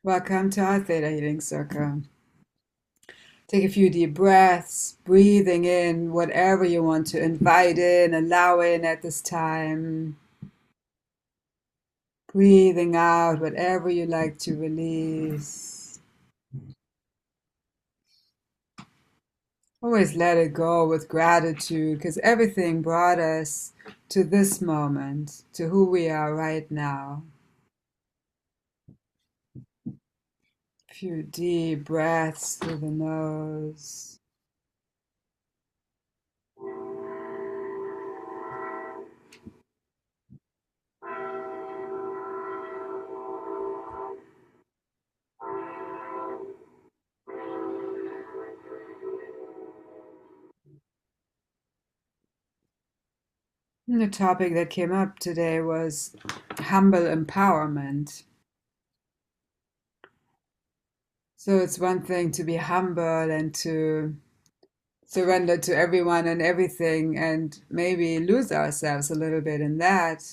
Welcome to our Theta Healing Circle. Take a few deep breaths, breathing in whatever you want to invite in, allow in at this time. Breathing out whatever you like to release. Always let it go with gratitude because everything brought us to this moment, to who we are right now. A few deep breaths through the nose. And the topic that came up today was humble empowerment. So it's one thing to be humble and to surrender to everyone and everything and maybe lose ourselves a little bit in that.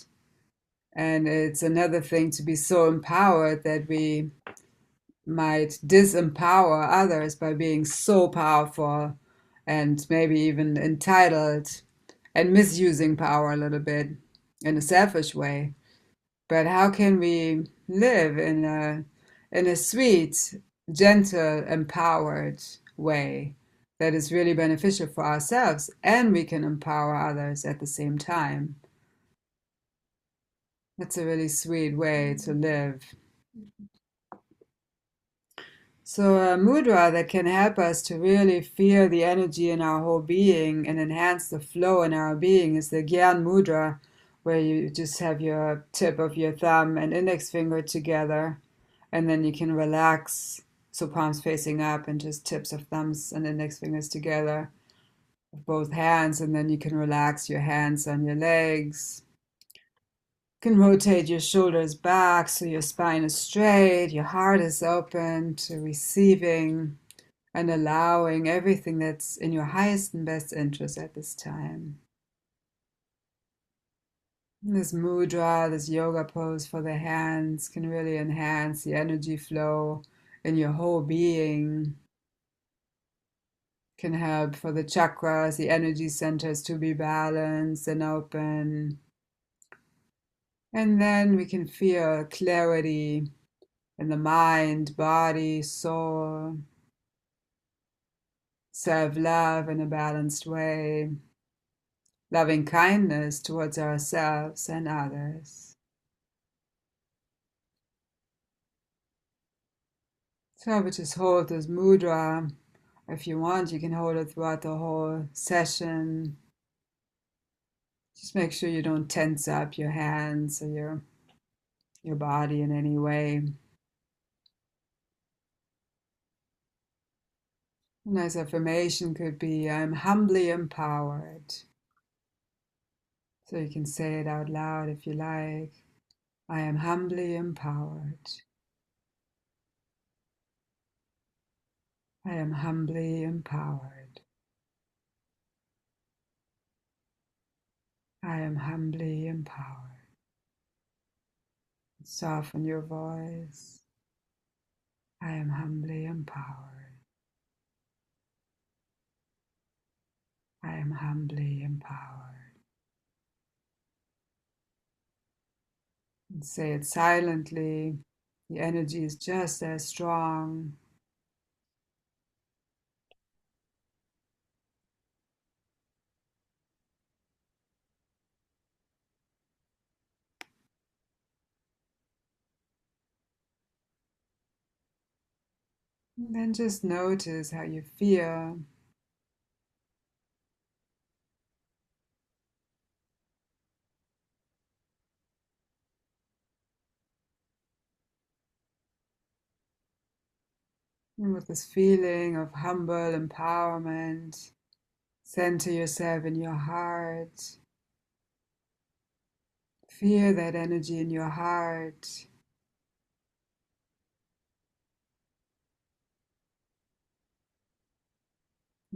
And it's another thing to be so empowered that we might disempower others by being so powerful and maybe even entitled and misusing power a little bit in a selfish way. But how can we live in a sweet, gentle, empowered way that is really beneficial for ourselves and we can empower others at the same time? That's a really sweet way to live. So a mudra that can help us to really feel the energy in our whole being and enhance the flow in our being is the Gyan mudra, where you just have your tip of your thumb and index finger together, and then you can relax, so palms facing up and just tips of thumbs and index fingers together, both hands, and then you can relax your hands on your legs. You can rotate your shoulders back so your spine is straight, your heart is open to receiving and allowing everything that's in your highest and best interest at this time. This mudra, this yoga pose for the hands can really enhance the energy flow in your whole being. Can help for the chakras, the energy centers to be balanced and open. And then we can feel clarity in the mind, body, soul, self-love in a balanced way, loving kindness towards ourselves and others. So I would just hold this mudra. If you want, you can hold it throughout the whole session. Just make sure you don't tense up your hands or your body in any way. A nice affirmation could be, I'm humbly empowered. So you can say it out loud if you like. I am humbly empowered. I am humbly empowered. I am humbly empowered. Soften your voice. I am humbly empowered. I am humbly empowered. And say it silently. The energy is just as strong. And then just notice how you feel. And with this feeling of humble empowerment, center yourself in your heart. Feel that energy in your heart.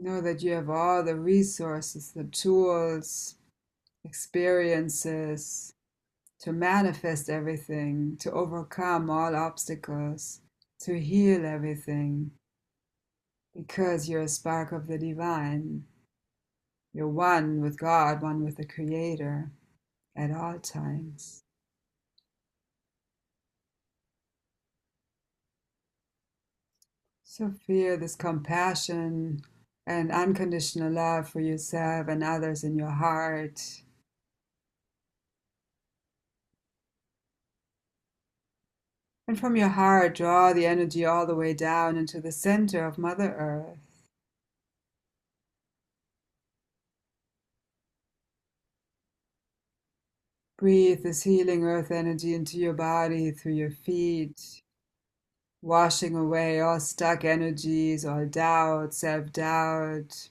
Know that you have all the resources, the tools, experiences to manifest everything, to overcome all obstacles to heal everything, because you're a spark of the divine. You're one with God, one with the Creator at all times. So feel this compassion and unconditional love for yourself and others in your heart. And from your heart, draw the energy all the way down into the center of Mother Earth. Breathe this healing earth energy into your body through your feet, washing away all stuck energies, all doubt, self-doubt,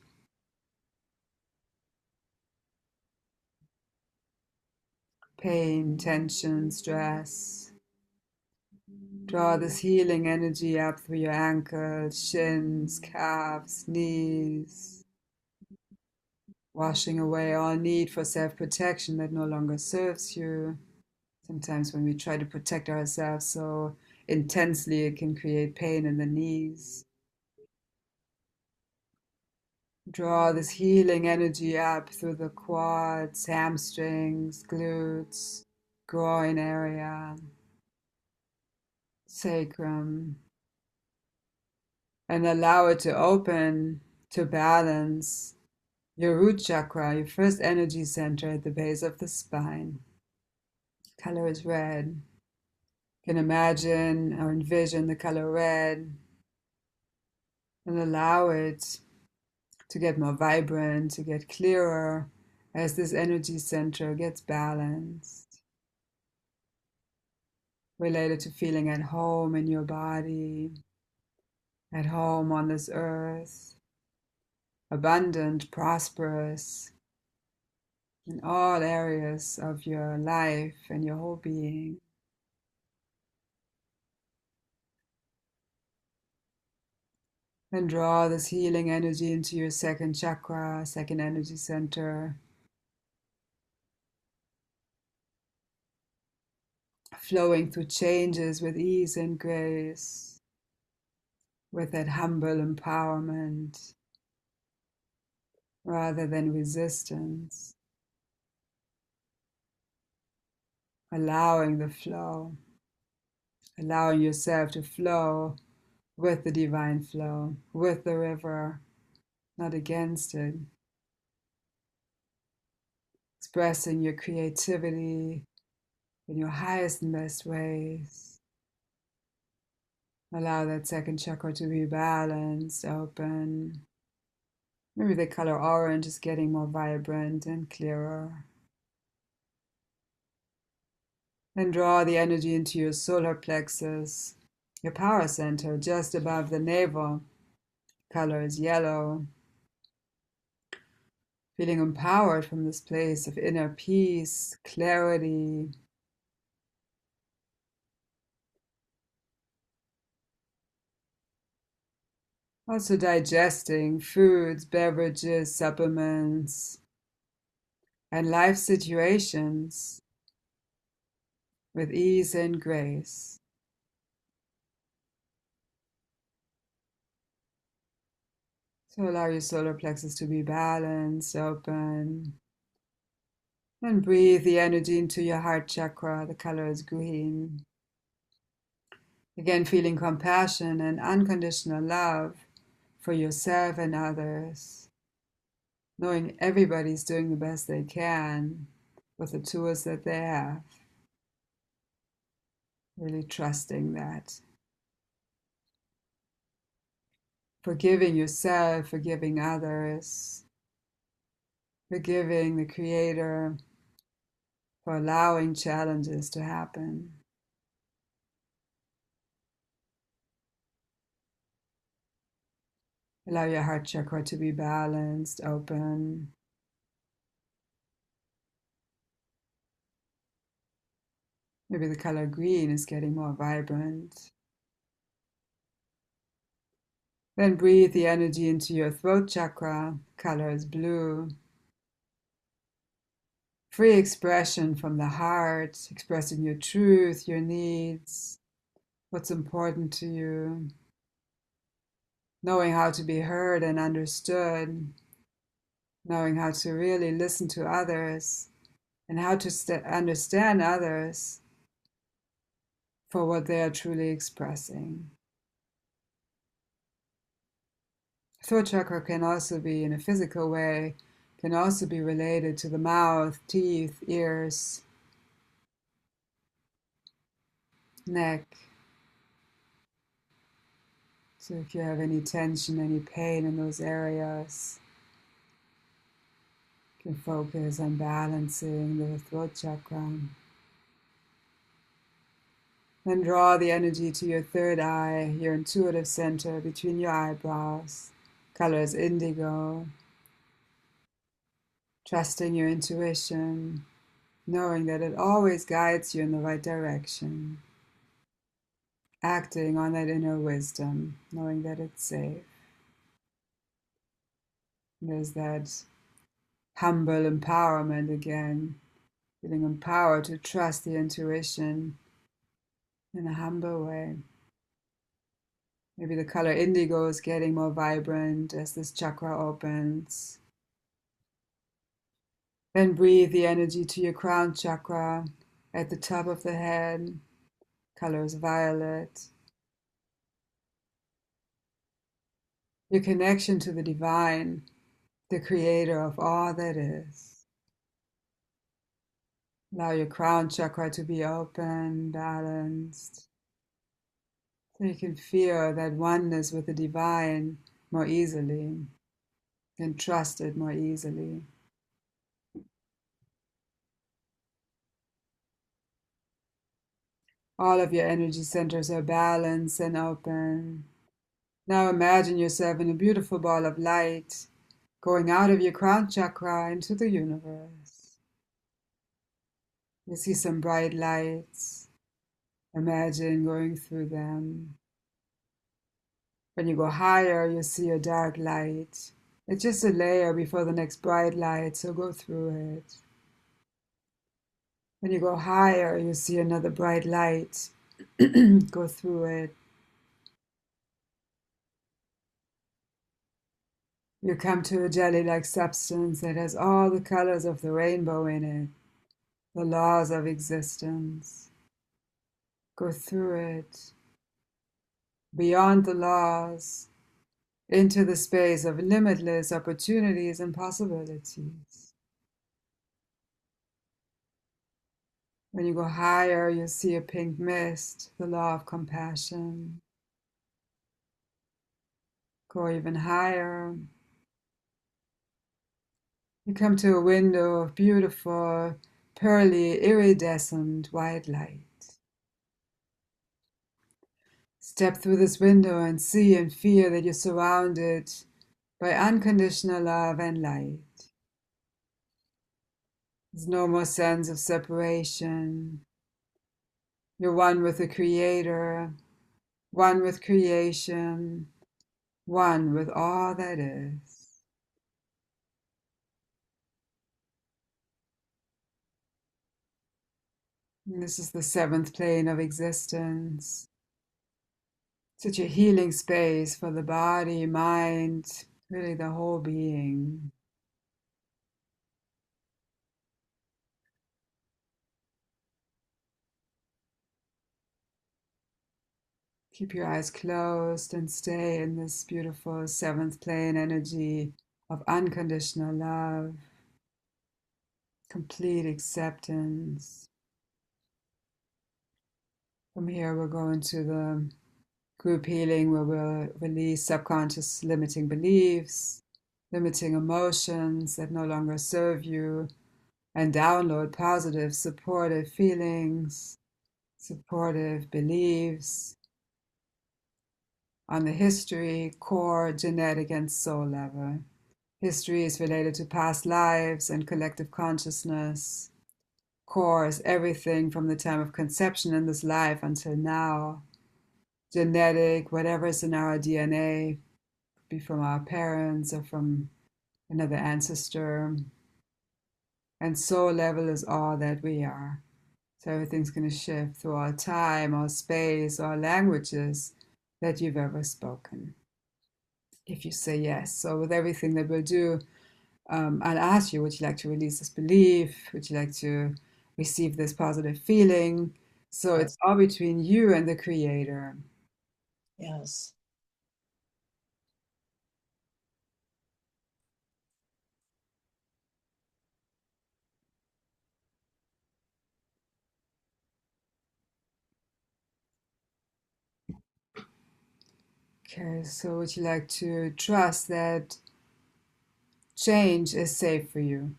pain, tension, stress. Draw this healing energy up through your ankles, shins, calves, knees, washing away all need for self-protection that no longer serves you. Sometimes when we try to protect ourselves so intensely, it can create pain in the knees. Draw this healing energy up through the quads, hamstrings, glutes, groin area, sacrum, and allow it to open to balance your root chakra, your first energy center at the base of the spine. Color is red. You can imagine or envision the color red and allow it to get more vibrant, to get clearer as this energy center gets balanced. Related to feeling at home in your body, at home on this earth, abundant, prosperous in all areas of your life and your whole being. And draw this healing energy into your second chakra, second energy center, flowing through changes with ease and grace, with that humble empowerment rather than resistance, allowing the flow, allowing yourself to flow with the divine flow, with the river, not against it, expressing your creativity in your highest and best ways. Allow that second chakra to be balanced, open. Maybe the color orange is getting more vibrant and clearer. And draw the energy into your solar plexus, your power center just above the navel. Color is yellow. Feeling empowered from this place of inner peace, clarity. Also digesting foods, beverages, supplements, and life situations with ease and grace. So allow your solar plexus to be balanced, open. And breathe the energy into your heart chakra. The color is green. Again, feeling compassion and unconditional love for yourself and others. Knowing everybody's doing the best they can with the tools that they have. Really trusting that. Forgiving yourself, forgiving others, forgiving the Creator for allowing challenges to happen. Allow your heart chakra to be balanced, open. Maybe the color green is getting more vibrant. Then breathe the energy into your throat chakra. Color is blue. Free expression from the heart, expressing your truth, your needs, what's important to you, knowing how to be heard and understood, knowing how to really listen to others and how to understand others for what they are truly expressing. Throat chakra can also be, in a physical way, can also be related to the mouth, teeth, ears, neck. So if you have any tension, any pain in those areas, you can focus on balancing the throat chakra. Then draw the energy to your third eye, your intuitive center between your eyebrows. Color is indigo. Trusting your intuition, knowing that it always guides you in the right direction. Acting on that inner wisdom, knowing that it's safe. There's that humble empowerment again, feeling empowered to trust the intuition in a humble way. Maybe the color indigo is getting more vibrant as this chakra opens. Then breathe the energy to your crown chakra at the top of the head. Color is violet. Your connection to the divine, the creator of all that is. Allow your crown chakra to be open, balanced, so you can feel that oneness with the divine more easily and trust it more easily. All of your energy centers are balanced and open. Now imagine yourself in a beautiful ball of light going out of your crown chakra into the universe. You see some bright lights. Imagine going through them. When you go higher, you see a dark light. It's just a layer before the next bright light, so go through it. When you go higher, you see another bright light. Go through it. You come to a jelly-like substance that has all the colors of the rainbow in it, the laws of existence. Go through it, beyond the laws, into the space of limitless opportunities and possibilities. When you go higher, you see a pink mist, the law of compassion. Go even higher. You come to a window of beautiful, pearly, iridescent white light. Step through this window and see and feel that you're surrounded by unconditional love and light. There's no more sense of separation. You're one with the Creator, one with creation, one with all that is. And this is the seventh plane of existence. Such a healing space for the body, mind, really the whole being. Keep your eyes closed and stay in this beautiful seventh plane energy of unconditional love, complete acceptance. From here, we'll go into the group healing where we'll release subconscious limiting beliefs, limiting emotions that no longer serve you, and download positive, supportive feelings, supportive beliefs on the history, core, genetic, and soul level. History is related to past lives and collective consciousness. Core is everything from the time of conception in this life until now. Genetic, whatever is in our DNA, could be from our parents or from another ancestor. And soul level is all that we are. So everything's going to shift through our time, our space, our languages that you've ever spoken. If you say yes. So with everything that we'll do, I'll ask you, would you like to release this belief? Would you like to receive this positive feeling? So it's Yes. all between you and the creator. Yes. Okay, so would you like to trust that change is safe for you?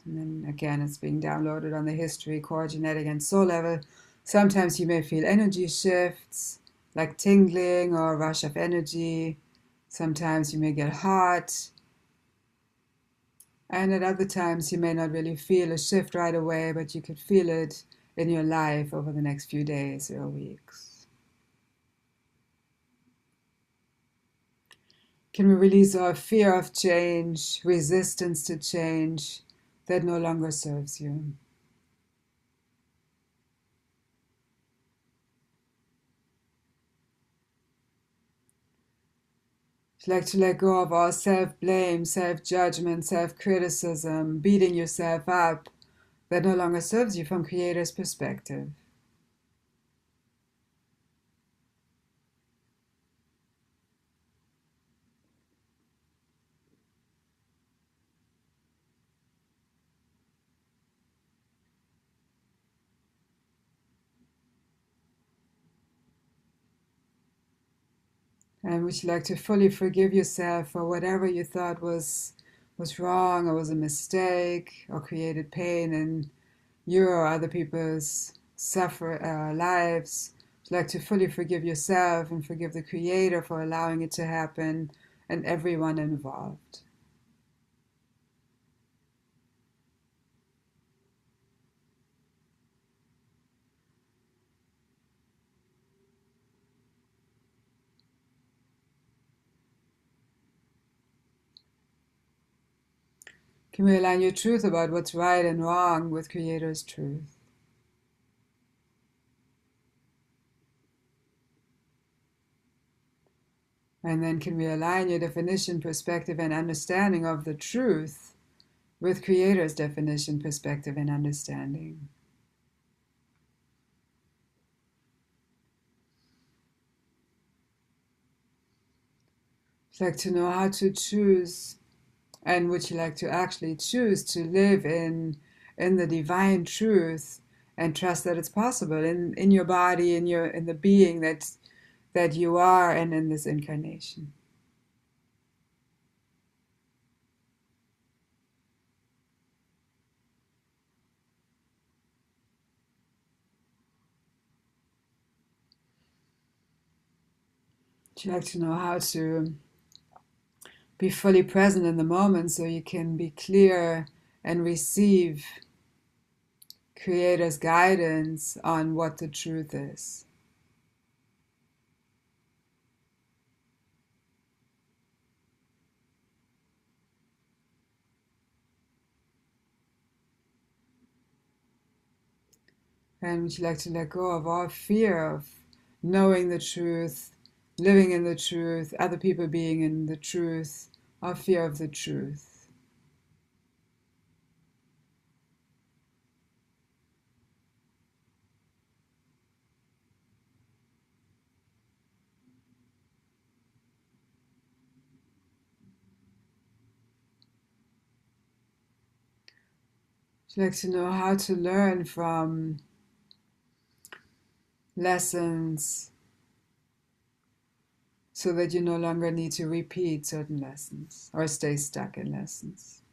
And then again, it's being downloaded on the history, core, genetic, and soul level. Sometimes you may feel energy shifts, like tingling or a rush of energy. Sometimes you may get hot. And at other times, you may not really feel a shift right away, but you could feel it in your life over the next few days or weeks. Can we release our fear of change, resistance to change that no longer serves you? Like to let go of all self blame, self judgment, self criticism, beating yourself up that no longer serves you from Creator's perspective. And would you like to fully forgive yourself for whatever you thought was wrong or was a mistake or created pain in your or other people's lives? Would you like to fully forgive yourself and forgive the Creator for allowing it to happen and everyone involved? Can we align your truth about what's right and wrong with Creator's truth? And then can we align your definition, perspective, and understanding of the truth with Creator's definition, perspective, and understanding? Would you like to know how to choose, and would you like to actually choose to live in the divine truth and trust that it's possible in your body, in the being that you are and in this incarnation? Would you like to know how to be fully present in the moment so you can be clear and receive Creator's guidance on what the truth is? And would you like to let go of all fear of knowing the truth, living in the truth, other people being in the truth, all fear of the truth? Would you like to know how to learn from lessons so that you no longer need to repeat certain lessons or stay stuck in lessons?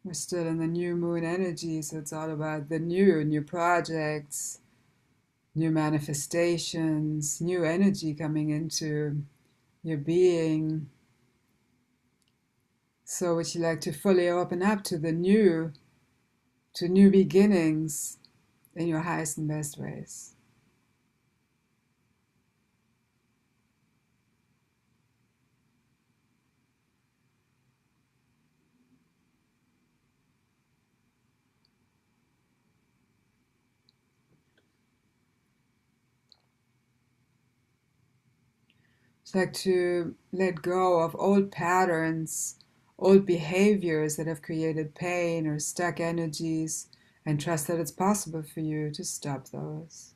We're still in the new moon energy, so it's all about the new projects, new manifestations, new energy coming into your being. So would you like to fully open up to to new beginnings in your highest and best ways? It's like to let go of old patterns, old behaviors that have created pain or stuck energies, and trust that it's possible for you to stop those.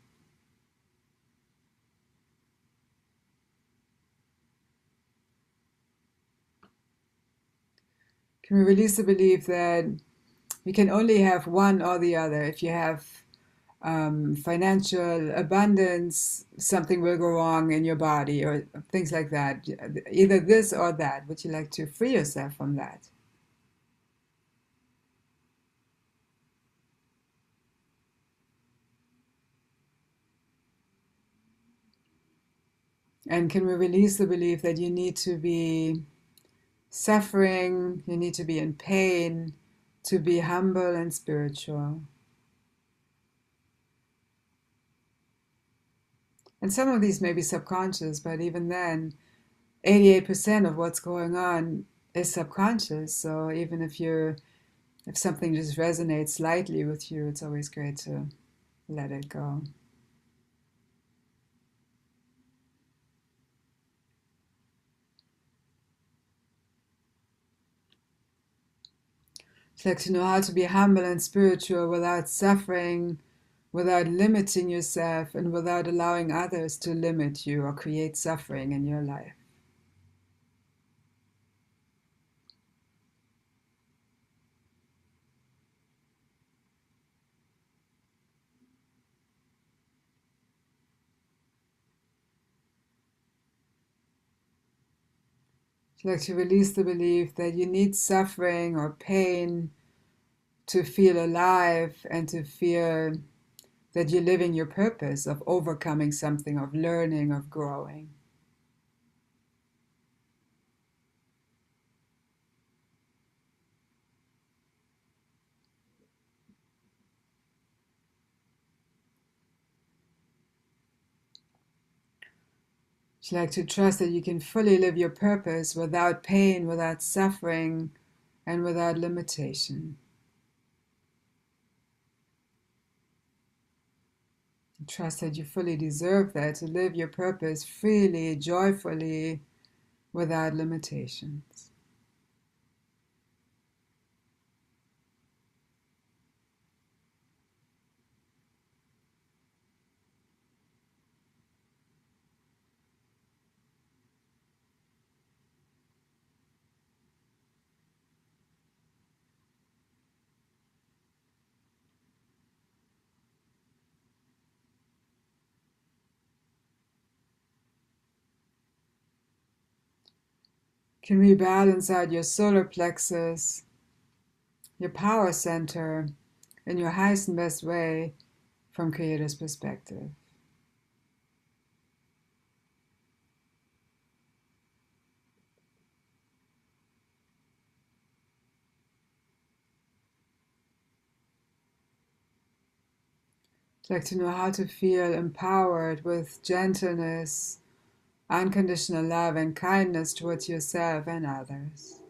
Can we release the belief that you can only have one or the other? If you have financial abundance, something will go wrong in your body or things like that. Either this or that. Would you like to free yourself from that? And can we release the belief that you need to be suffering, you need to be in pain to be humble and spiritual? And some of these may be subconscious, but even then, 88% of what's going on is subconscious. So even if something just resonates slightly with you, it's always great to let it go. It's like to know how to be humble and spiritual without suffering, without limiting yourself, and without allowing others to limit you or create suffering in your life. It's like to release the belief that you need suffering or pain to feel alive and to feel that you're living your purpose of overcoming something, of learning, of growing. It's like to trust that you can fully live your purpose without pain, without suffering, and without limitation. Trust that you fully deserve that, to live your purpose freely, joyfully, without limitations. Can we balance out your solar plexus, your power center, in your highest and best way from Creator's perspective? I'd like to know how to feel empowered with gentleness, unconditional love, and kindness towards yourself and others.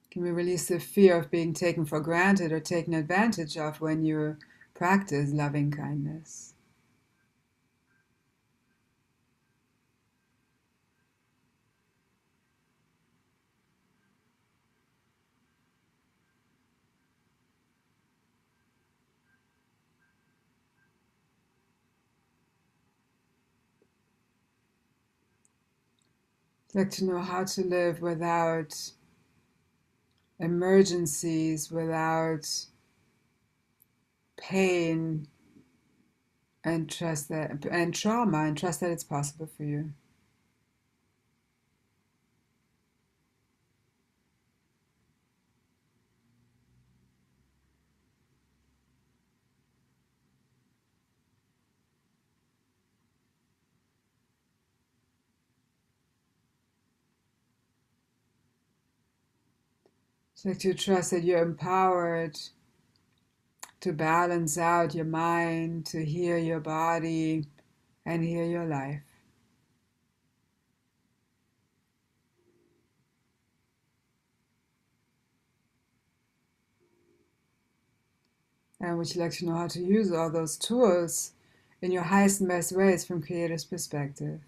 Can we release the fear of being taken for granted or taken advantage of when you practice loving kindness? I'd like to know how to live without emergencies, without pain, and trust that and trauma, and trust that it's possible for you. It's like to trust that you're empowered to balance out your mind, to heal your body, and heal your life. And would you like to know how to use all those tools in your highest and best ways from Creator's perspective?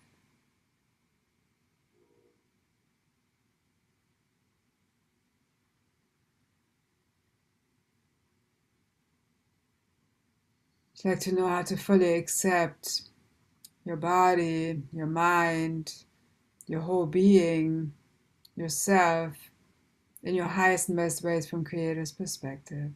Would you like to know how to fully accept your body, your mind, your whole being, yourself, in your highest and best ways from Creator's perspective?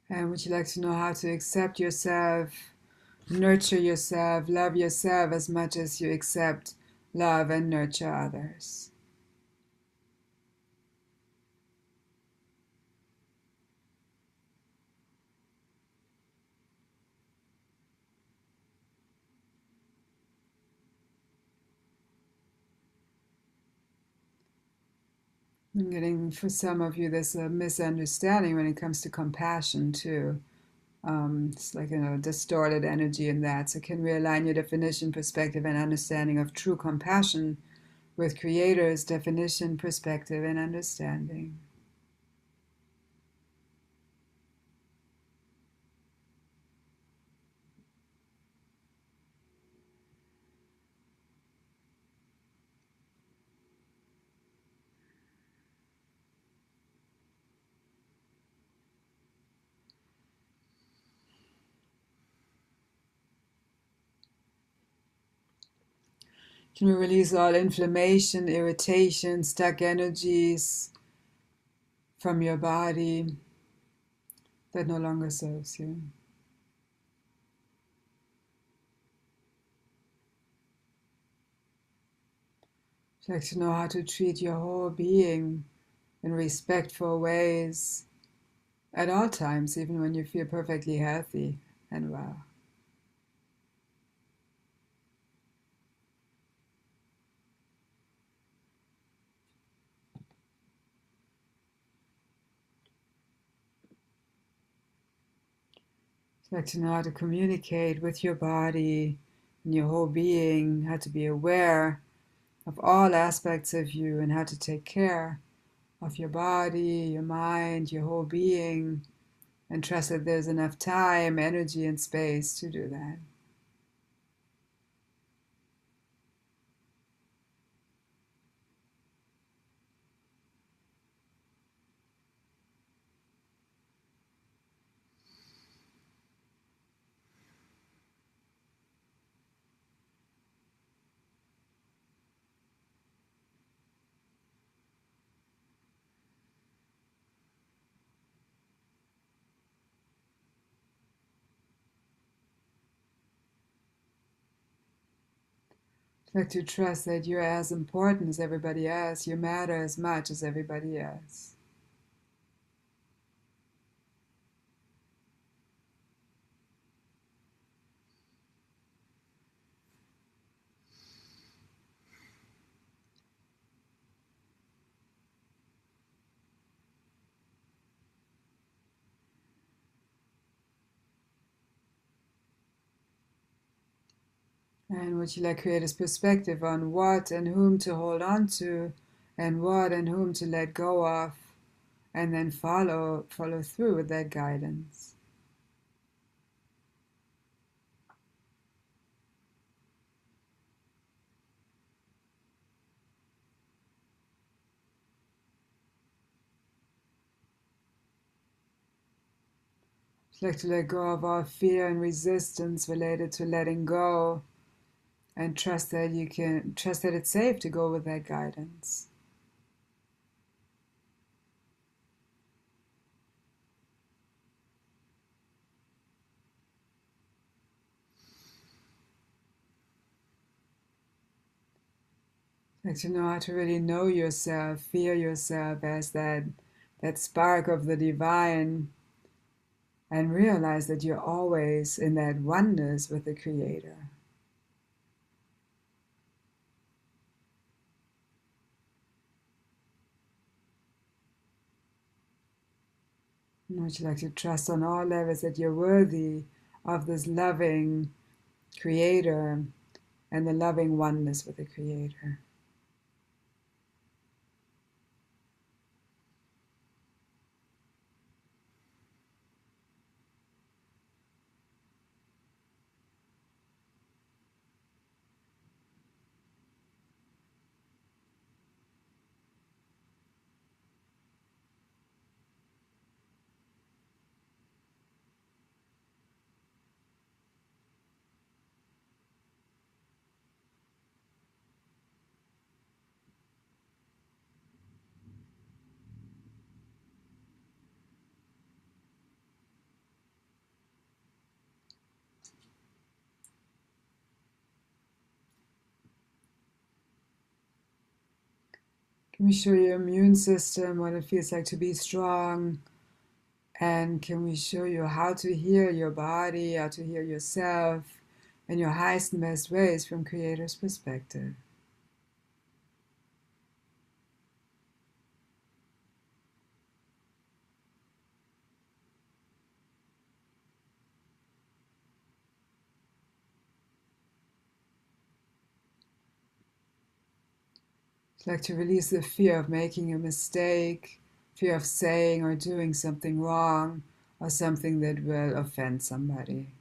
And would you like to know how to accept yourself, nurture yourself, love yourself as much as you accept, love, and nurture others? I'm getting, for some of you, there's a misunderstanding when it comes to compassion, too. It's like, distorted energy in that. So, can we align your definition, perspective, and understanding of true compassion with Creator's definition, perspective, and understanding? Can we release all inflammation, irritation, stuck energies from your body that no longer serves you? Would you like to know how to treat your whole being in respectful ways at all times, even when you feel perfectly healthy and well? Would you like to know how to communicate with your body and your whole being, how to be aware of all aspects of you, and how to take care of your body, your mind, your whole being, and trust that there's enough time, energy, and space to do that? Would you like to trust that you're as important as everybody else, you matter as much as everybody else? And would you like Creator's perspective on what and whom to hold on to, and what and whom to let go of, and then follow through with that guidance? Would you like to let go of all fear and resistance related to letting go, and trust that it's safe to go with that guidance? Like to know how to really know yourself, feel yourself as that spark of the divine, and realize that you're always in that oneness with the Creator. And would you like to trust on all levels that you're worthy of this loving Creator and the loving oneness with the Creator? Can we show your immune system what it feels like to be strong? And can we show you how to heal your body, how to heal yourself in your highest and best ways from Creator's perspective? It's like to release the fear of making a mistake, fear of saying or doing something wrong, or something that will offend somebody.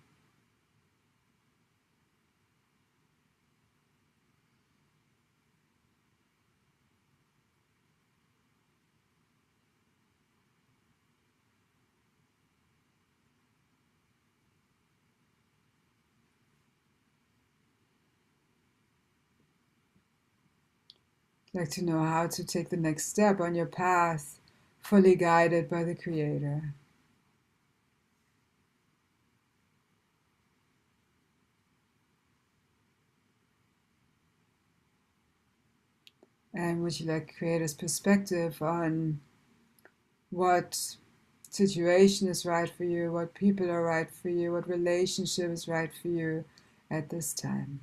Like to know how to take the next step on your path, fully guided by the Creator. And would you like Creator's perspective on what situation is right for you, what people are right for you, what relationship is right for you at this time?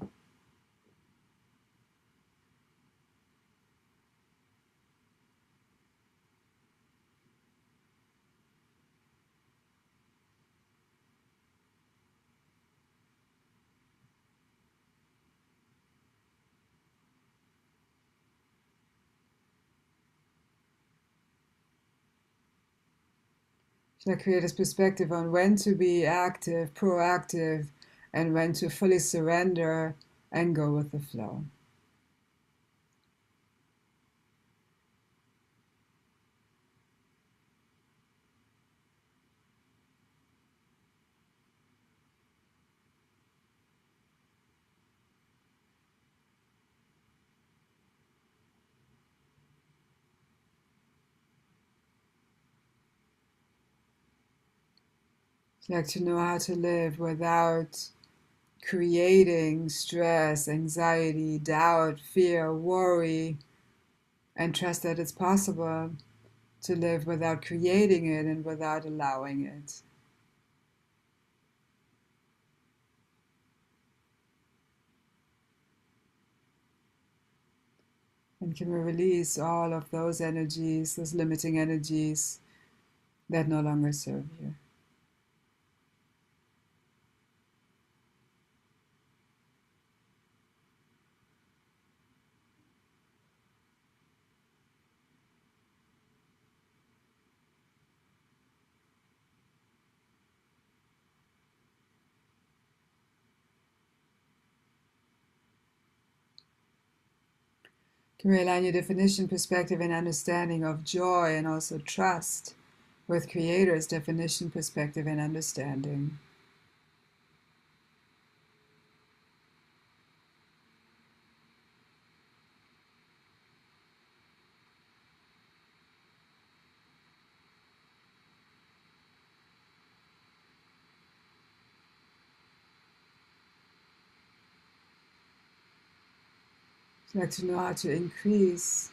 Should I create a perspective on when to be active, proactive, and when to fully surrender and go with the flow? I'd like to know how to live without creating stress, anxiety, doubt, fear, worry, and trust that it's possible to live without creating it and without allowing it. And can we release all of those energies, those limiting energies that no longer serve you? Can we align your definition, perspective, and understanding of joy and also trust with Creator's definition, perspective, and understanding? Like to know how to increase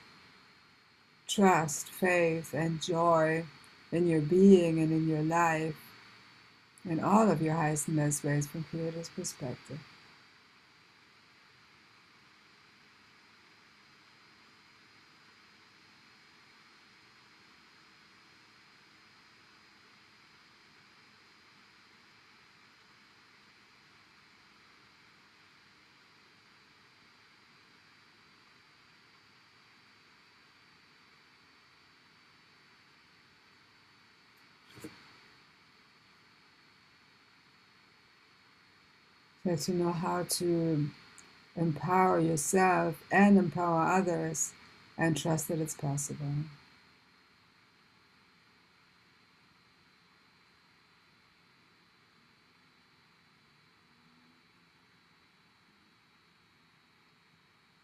trust, faith, and joy in your being and in your life, in all of your highest and best ways from Creator's perspective. Like to know how to empower yourself and empower others and trust that it's possible.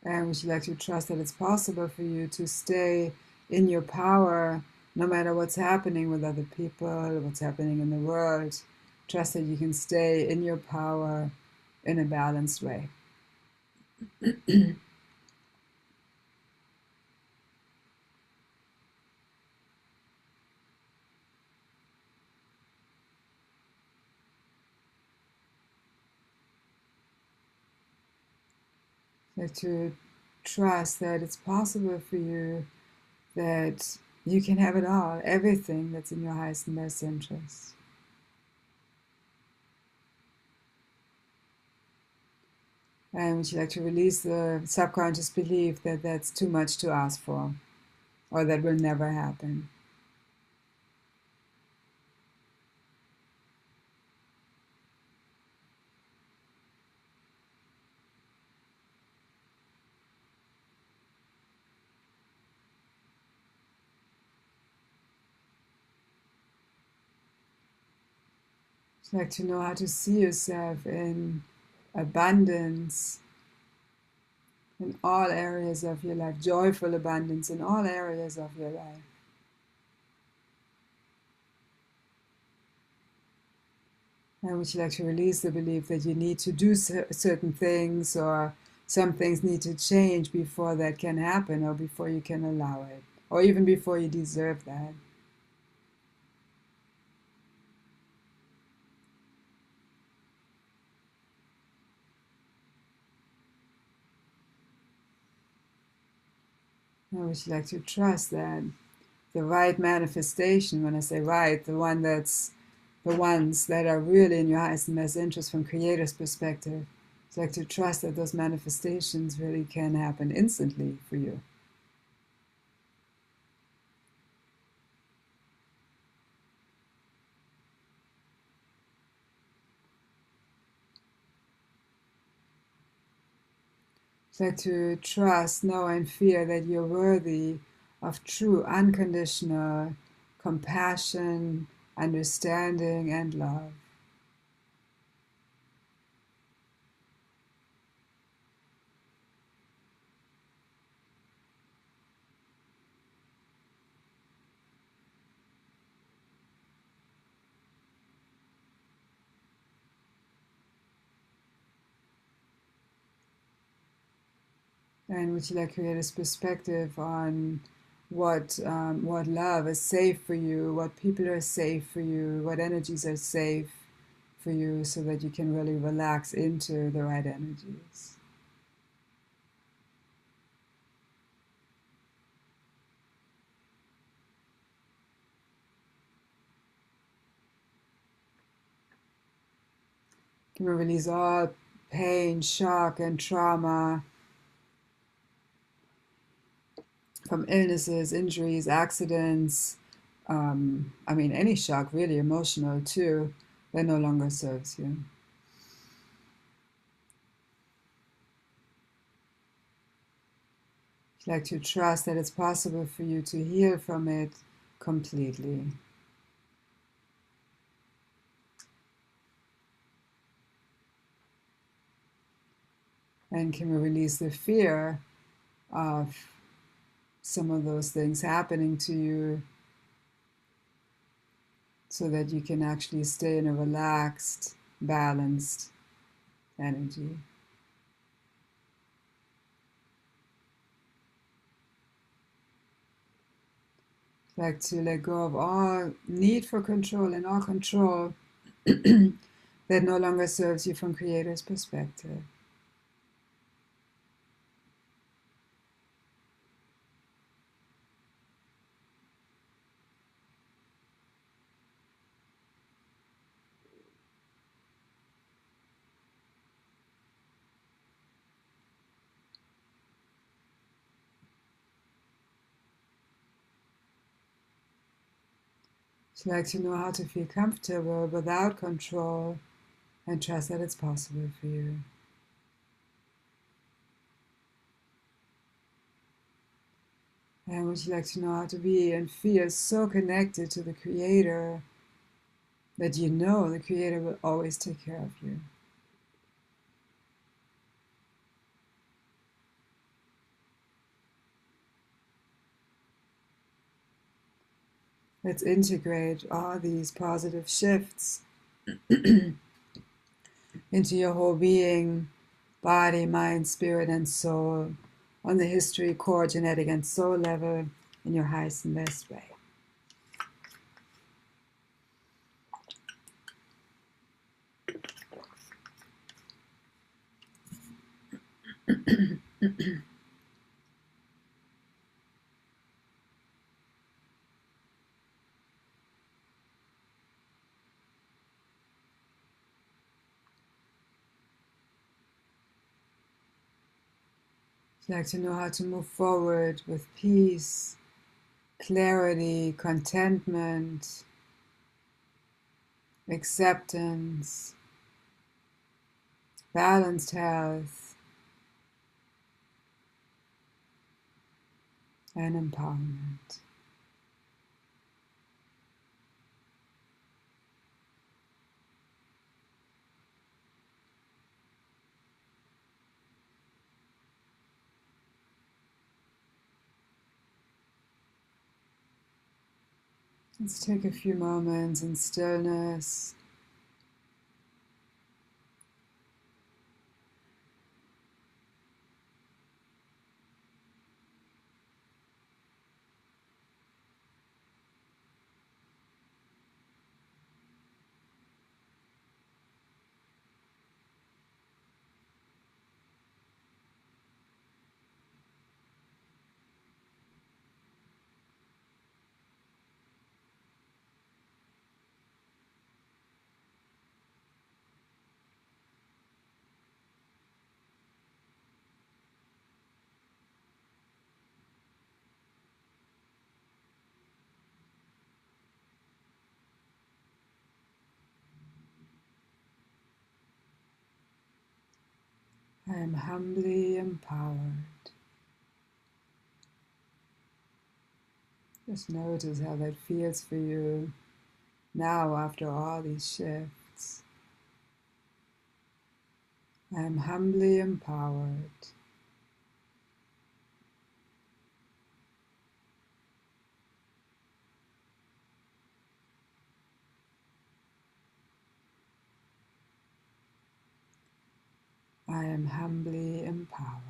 And would you like to trust that it's possible for you to stay in your power no matter what's happening with other people, what's happening in the world? Trust that you can stay in your power in a balanced way. Like to trust that it's possible for you, that you can have it all, everything that's in your highest and best interest. And would you like to release the subconscious belief that that's too much to ask for, or that will never happen? Would you like to know how to see yourself in abundance in all areas of your life, joyful abundance in all areas of your life? And would you like to release the belief that you need to do certain things, or some things need to change before that can happen, or before you can allow it, or even before you deserve that? And would you like to trust that the right manifestation, when I say right, the ones that are really in your highest and best interest from Creator's perspective, it's like to trust that those manifestations really can happen instantly for you. It's like to trust, know, and fear that you're worthy of true, unconditional compassion, understanding, and love. And would you like Creator's perspective on what love is safe for you, what people are safe for you, what energies are safe for you, so that you can really relax into the right energies. Can we release all pain, shock, and trauma from illnesses, injuries, accidents? Any shock, really emotional too, that no longer serves you. Like to trust that it's possible for you to heal from it completely. And can we release the fear of some of those things happening to you, so that you can actually stay in a relaxed, balanced energy? Like to let go of all need for control and all control that no longer serves you from Creator's perspective. So like to know how to feel comfortable without control and trust that it's possible for you. And would you like to know how to be and feel so connected to the Creator that you know the Creator will always take care of you? Let's integrate all these positive shifts into your whole being, body, mind, spirit, and soul on the history, core, genetic, and soul level in your highest and best way. I'd like to know how to move forward with peace, clarity, contentment, acceptance, balanced health, and empowerment. Let's take a few moments in stillness. I am humbly empowered. Just notice how that feels for you now after all these shifts. I am humbly empowered. I am humbly empowered.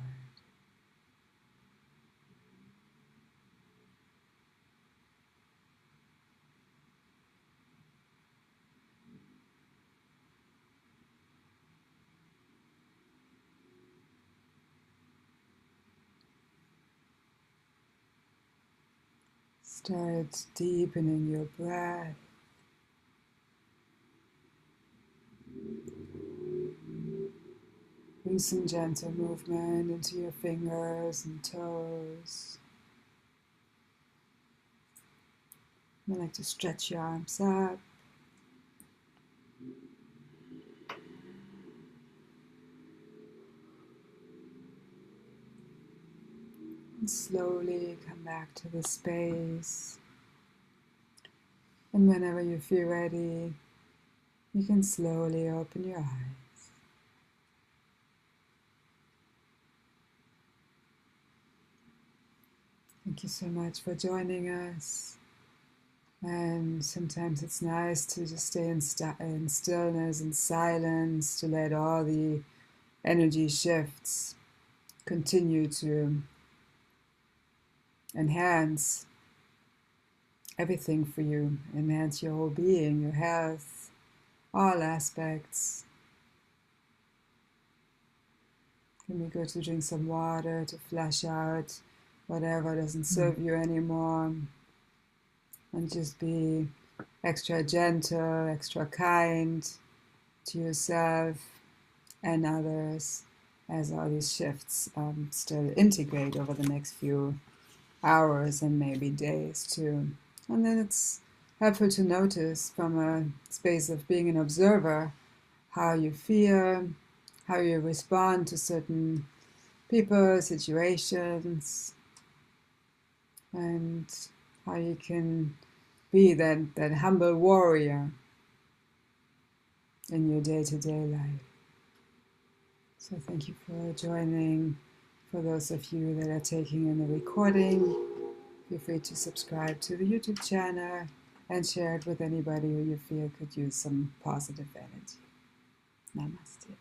Start deepening your breath. Bring some gentle movement into your fingers and toes. I like to stretch your arms up. And slowly come back to the space. And whenever you feel ready, you can slowly open your eyes. Thank you so much for joining us. And sometimes it's nice to just stay in stillness and silence, to let all the energy shifts continue to enhance everything for you, enhance your whole being, your health, all aspects. Can be good to drink some water to flush out whatever doesn't Mm. serve you anymore, and just be extra gentle, extra kind to yourself and others as all these shifts still integrate over the next few hours and maybe days too. And then it's helpful to notice from a space of being an observer how you feel, how you respond to certain people, situations, and how you can be that humble warrior in your day-to-day life. So thank you for joining. For those of you that are taking in the recording, feel free to subscribe to the YouTube channel and share it with anybody who you feel could use some positive energy. Namaste.